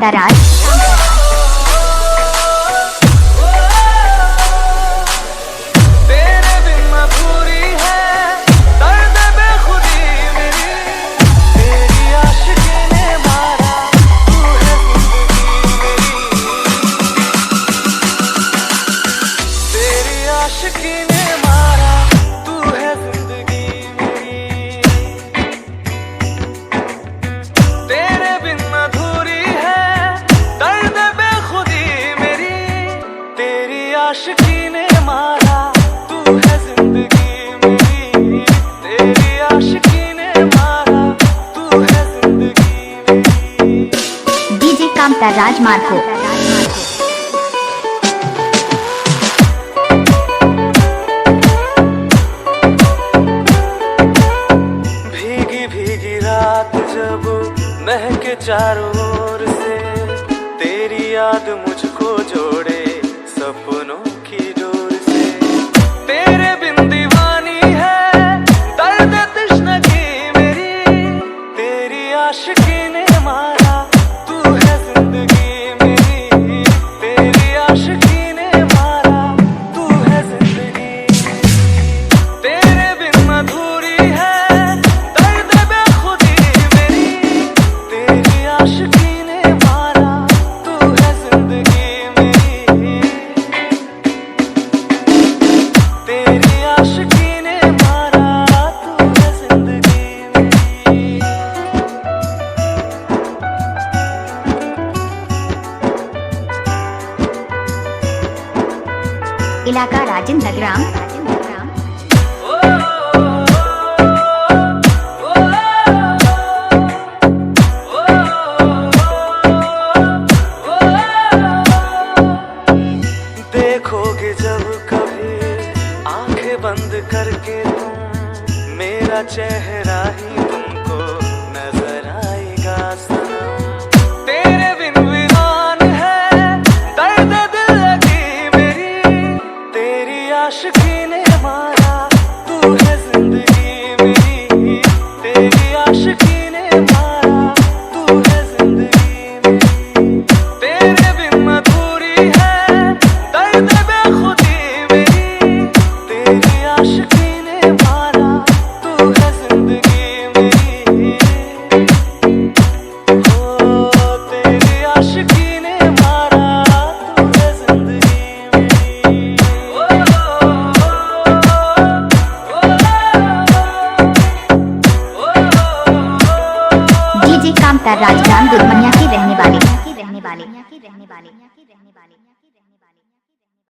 दराज। आशिकी ने मारा तू है जिंदगी मेरी, तेरी आशिकी ने मारा तू है जिंदगी मेरी। डीजे कामता राज मार्को। भीगी भीगी रात जब महके चारों ओर से, तेरी याद मुझको जोड़े सपनों की डोर से। तेरे बिन दीवानी है दर्द तश्नगी मेरी, तेरी आशिकी ने मारा तू है जिंदगी मेरी, तेरी आशिकी ने मारा तू है जिंदगी मेरी। तेरे बिन अधूरी है दर्द बेखुदी मेरी, तेरी आशिकी ने मारा तू है जिंदगी मेरी, तेरी आशिकी ने मारा तू है जिंदगी मेरी। इलाका राजेंद्र ग्राम। देखोगे जब कभी आंखें बंद करके तुम, मेरा चेहरा ही तुमको नजर आएगा सनम। तेरे बिन वीरान है दर्द दिल लगी मेरी, तेरी आशिकी ने मारा तू है जिंदगी मेरी, तेरी आशिकी ने मारा तू है जिंदगी मेरी। तेरे बिन अधूरी है दर्द बेखुदी मेरी, तेरी आशिकी ने मारा तू है जिंदगी मेरी। ओ तेरी आशिकी ने मारा तू है जिंदगी मेरी। डीजे कामता राज ग्राम दुधमनिया के रहने वाले।